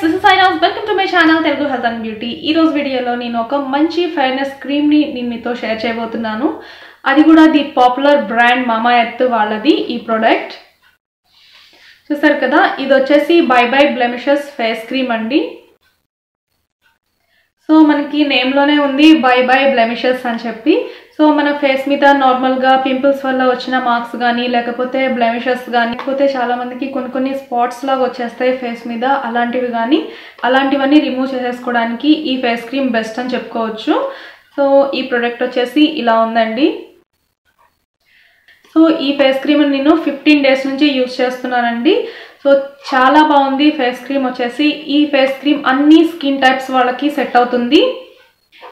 friends, this is Saina's. Welcome to my channel Telugu Health and Beauty. ఈ రోజు వీడియోలో నేను ఒక మంచి ఫెయిర్నెస్ క్రీమ్ ని మీతో షేర్ చేయబోతున్నాను. అది కూడా ది పాపులర్ బ్రాండ్ మామా ఎర్త్ వాళ్ళది ఈ ప్రోడక్ట్. చూసారు కదా, ఇది వచ్చేసి by by blemishes face cream అండి. సో మనకి నేమ్ లోనే ఉంది బై బై బ్లెమిషెస్ అని చెప్పి. సో మన ఫేస్ మీద నార్మల్ గా పింపుల్స్ వల్ల వచ్చిన మార్క్స్ గానీ లేకపోతే బ్లెమిషెస్ గానీ లేకపోతే చాలా మందికి కొన్ని స్పాట్స్ లాగా వచ్చేస్తాయి ఫేస్ మీద, అలాంటివన్నీ రిమూవ్ చేసేసుకోవడానికి ఈ ఫేస్ క్రీమ్ బెస్ట్ అని చెప్పుకోవచ్చు. సో ఈ ప్రోడక్ట్ వచ్చేసి ఇలా ఉందండి. సో ఈ ఫేస్ క్రీమ్ నేను 15 డేస్ నుంచి యూజ్ చేస్తున్నానండి. సో చాలా బాగుంది ఫేస్ క్రీమ్ వచ్చేసి. ఈ ఫేస్ క్రీమ్ అన్ని స్కిన్ టైప్స్ వాళ్ళకి సెట్ అవుతుంది.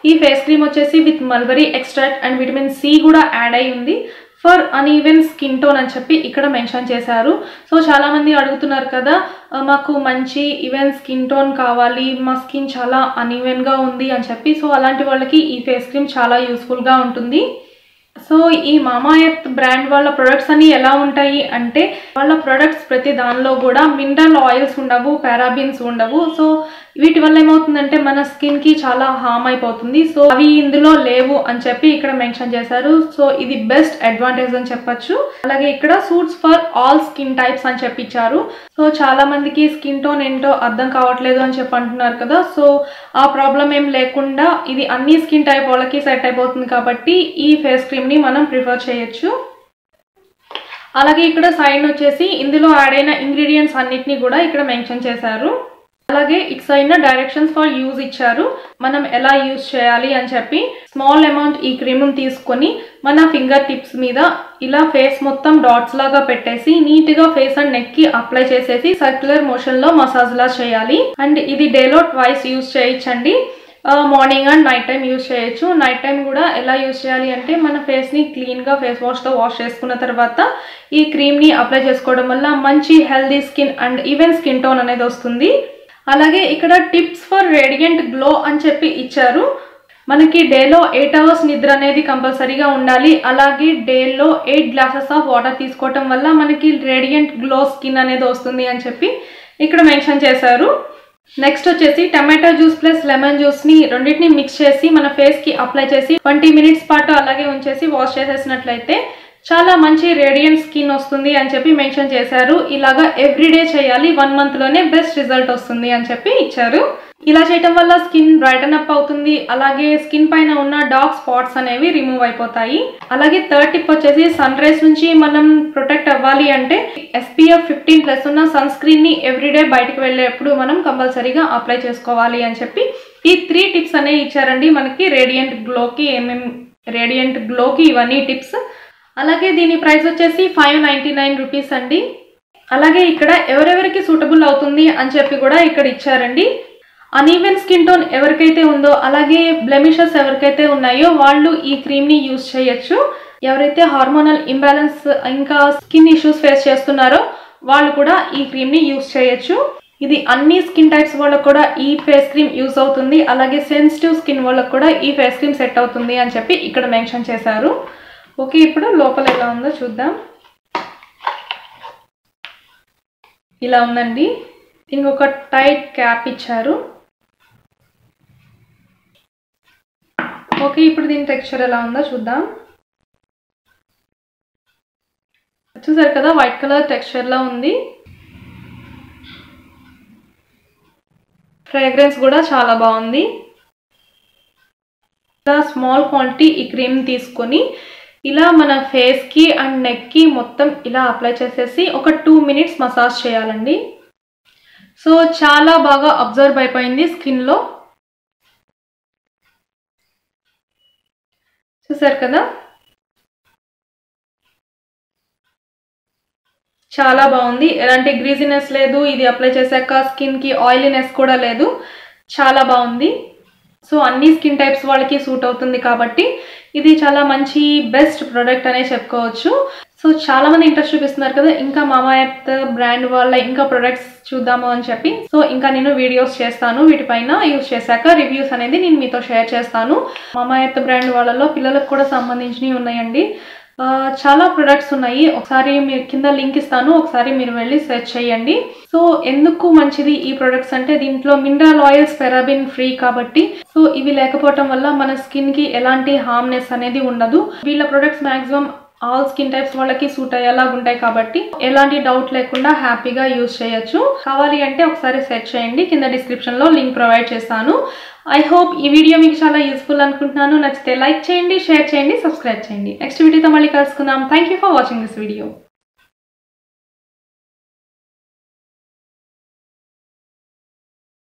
ఈ ఫేస్ క్రీమ్ వచ్చేసి with mulberry extract and vitamin C కూడా యాడ్ అయి ఉంది. ఫర్ అన్ఈవెన్ స్కిన్ టోన్ అని చెప్పి ఇక్కడ మెన్షన్ చేశారు. సో చాలా మంది అడుగుతున్నారు కదా, మాకు మంచి ఈవెన్ స్కిన్ టోన్ కావాలి, మా స్కిన్ చాలా అన్ఈవెన్ గా ఉంది అని చెప్పి. సో అలాంటి వాళ్ళకి ఈ ఫేస్ క్రీమ్ చాలా యూస్ఫుల్ గా ఉంటుంది. సో ఈ మామా ఎర్త్ బ్రాండ్ వాళ్ళ ప్రొడక్ట్స్ అన్ని ఎలా ఉంటాయి అంటే, వాళ్ళ ప్రొడక్ట్స్ ప్రతి దానిలో కూడా మినరల్ ఆయిల్స్ ఉండవు, పారాబిన్స్ ఉండవు. సో వీటి వల్ల ఏమవుతుందంటే మన స్కిన్ కి చాలా హార్మ్ అయిపోతుంది. సో అవి ఇందులో లేవు అని చెప్పి ఇక్కడ మెన్షన్ చేశారు. సో ఇది బెస్ట్ అడ్వాంటేజ్ అని చెప్పొచ్చు. అలాగే ఇక్కడ suits for all skin types అని చెప్పించారు. సో చాలా మందికి స్కిన్ టోన్ ఏంటో అర్థం కావట్లేదు అని చెప్పి అంటున్నారు కదా. సో ఆ ప్రాబ్లం ఏం లేకుండా ఇది అన్ని స్కిన్ టైప్ వాళ్ళకి సెట్ అయిపోతుంది కాబట్టి ఈ ఫేస్ క్రీమ్ ని మనం ప్రిఫర్ చేయొచ్చు. అలాగే ఇక్కడ సైడ్ వచ్చేసి ఇందులో యాడ్ అయిన ఇంగ్రీడియంట్స్ అన్నిటిని కూడా ఇక్కడ మెన్షన్ చేశారు. అలాగే ఇటు సైడ్ డైరెక్షన్స్ ఫర్ యూజ్ ఇచ్చారు, మనం ఎలా యూజ్ చేయాలి అని చెప్పి. స్మాల్ అమౌంట్ ఈ క్రీమ్ తీసుకొని మన ఫింగర్ టిప్స్ మీద ఇలా ఫేస్ మొత్తం డాట్స్ లాగా పెట్టేసి నీట్ గా ఫేస్ అండ్ నెక్ కి అప్లై చేసేసి సర్క్యులర్ మోషన్ లో మసాజ్ లా చేయాలి. అండ్ ఇది డేలో ట్వైస్ యూజ్ చేయొచ్చండి. Morning and night time use చేయొచ్చు. నైట్ టైం కూడా ఎలా యూజ్ చేయాలి అంటే, మన ఫేస్ ని క్లీన్ గా ఫేస్ వాష్ తో వాష్ చేసుకున్న తర్వాత ఈ క్రీమ్ ని అప్లై చేసుకోవడం వల్ల మంచి healthy skin and even skin tone అనేది వస్తుంది. అలాగే ఇక్కడ టిప్స్ ఫర్ రేడియంట్ గ్లో అని చెప్పి ఇచ్చారు. మనకి డేలో 8 అవర్స్ నిద్ర అనేది కంపల్సరీగా ఉండాలి. అలాగే డేలో 8 గ్లాసెస్ ఆఫ్ వాటర్ తీసుకోవటం వల్ల మనకి రేడియంట్ గ్లో స్కిన్ అనేది వస్తుంది అని చెప్పి ఇక్కడ మెన్షన్ చేశారు. నెక్స్ట్ వచ్చేసి tomato juice plus lemon juice ని రెండింటిని మిక్స్ చేసి మన ఫేస్ కి అప్లై చేసి 20 మినిట్స్ పాటు అలాగే ఉంచేసి వాష్ చేసేసినట్లయితే చాలా మంచి రేడియంట్ స్కిన్ వస్తుంది అని చెప్పి మెన్షన్ చేశారు. ఇలాగా ఎవ్రీడే చేయాలి, 1 మంత్ లోనే బెస్ట్ రిజల్ట్ వస్తుంది అని చెప్పి ఇచ్చారు. ఇలా చేయటం వల్ల స్కిన్ బ్రైటన్ అప్ అవుతుంది. అలాగే స్కిన్ పైన ఉన్న డార్క్ స్పాట్స్ అనేవి రిమూవ్ అయిపోతాయి. అలాగే థర్డ్ టిప్ వచ్చేసి సన్ రైజ్ నుంచి మనం ప్రొటెక్ట్ అవ్వాలి అంటే SPF 15+ ఉన్న సన్ స్క్రీన్ ని ఎవ్రీడే బయటకు వెళ్ళేప్పుడు మనం కంపల్సరీగా అప్లై చేసుకోవాలి అని చెప్పి ఈ 3 టిప్స్ అనేవి ఇచ్చారండి మనకి రేడియంట్ గ్లోకి ఇవన్నీ టిప్స్. అలాగే దీని ప్రైస్ వచ్చేసి 599 రూపీస్ అండి. అలాగే ఇక్కడ ఎవరెవరికి సూటబుల్ అవుతుంది అని చెప్పి కూడా ఇక్కడ ఇచ్చారండి. అన్ఈవెన్ స్కిన్ టోన్ ఎవరికైతే ఉందో, అలాగే బ్లెమిషెస్ ఎవరికైతే ఉన్నాయో వాళ్ళు ఈ క్రీమ్ ని యూజ్ చేయొచ్చు. ఎవరైతే హార్మోనల్ ఇంబ్యాలెన్స్ ఇంకా స్కిన్ ఇష్యూస్ ఫేస్ చేస్తున్నారో వాళ్ళు కూడా ఈ క్రీమ్ ని యూజ్ చేయొచ్చు. ఇది అన్ని స్కిన్ టైప్స్ వాళ్ళకు కూడా ఈ ఫేస్ క్రీమ్ యూజ్ అవుతుంది. అలాగే సెన్సిటివ్ స్కిన్ వాళ్ళకు కూడా ఈ ఫేస్ క్రీమ్ సెట్ అవుతుంది అని చెప్పి ఇక్కడ మెన్షన్ చేశారు. ఓకే, ఇప్పుడు లోపల ఎలా ఉందో చూద్దాం. ఇలా ఉందండి. ఇంకొక టైట్ క్యాప్ ఇచ్చారు. ఓకే, ఇప్పుడు దీని టెక్స్చర్ ఎలా ఉందో చూద్దాం. చూసారు కదా, వైట్ కలర్ టెక్స్చర్ లా ఉంది. ఫ్రేగ్రెన్స్ కూడా చాలా బాగుంది. స్మాల్ క్వాంటిటీ ఈ క్రీమ్ తీసుకొని ఇలా మన ఫేస్ కి అండ్ నెక్ కి మొత్తం ఇలా అప్లై చేసేసి ఒక 2 మినిట్స్ మసాజ్ చేయాలండి. సో చాలా బాగా అబ్జర్వ్ అయిపోయింది స్కిన్ లో. చూసారు కదా, చాలా బాగుంది. ఎలాంటి గ్రీజీనెస్ లేదు. ఇది అప్లై చేశాక స్కిన్ కి ఆయిలీనెస్ కూడా లేదు. చాలా బాగుంది. సో అన్ని స్కిన్ టైప్స్ వాళ్ళకి సూట్ అవుతుంది కాబట్టి ఇది చాలా మంచి బెస్ట్ ప్రోడక్ట్ అనే చెప్పుకోవచ్చు. సో చాలా మంది ఇంట్రెస్ట్ చూపిస్తున్నారు కదా ఇంకా మామా ఎర్త్ బ్రాండ్ వాళ్ళ ఇంకా ప్రొడక్ట్స్ చూద్దాము అని చెప్పి. సో ఇంకా నేను వీడియోస్ చేస్తాను, వీటిపైన యూజ్ చేశాక రివ్యూస్ అనేది నేను మీతో షేర్ చేస్తాను. మామా ఎర్త్ బ్రాండ్ వాళ్ళలో పిల్లలకు కూడా సంబంధించినవి ఉన్నాయండి. చాలా ప్రొడక్ట్స్ ఉన్నాయి. ఒకసారి మీరు కింద లింక్ ఇస్తాను, ఒకసారి మీరు వెళ్ళి సెర్చ్ చేయండి. సో ఎందుకు మంచిది ఈ ప్రొడక్ట్స్ అంటే దీంట్లో మినరల్ ఆయిల్స్ పెరాబిన్ ఫ్రీ కాబట్టి, సో ఇవి లేకపోవటం వల్ల మన స్కిన్ కి ఎలాంటి హార్మ్నెస్ అనేది ఉండదు. వీళ్ళ products maximum all skin types వాళ్ళకి సూట్ అయ్యేలాగా ఉంటాయి కాబట్టి ఎలాంటి డౌట్ లేకుండా హ్యాపీగా యూజ్ చేయొచ్చు. కావాలి అంటే ఒకసారి సెర్చ్ చేయండి, కింద డిస్క్రిప్షన్ లో లింక్ ప్రొవైడ్ చేస్తాను. ఐ హోప్ ఈ వీడియో మీకు చాలా యూస్ఫుల్ అనుకుంటున్నాను. నచ్చితే లైక్ చేయండి, షేర్ చేయండి, సబ్స్క్రైబ్ చేయండి. నెక్స్ట్ వీడియోతో మళ్ళీ కలుసుకుందాం. Thank you for watching this video.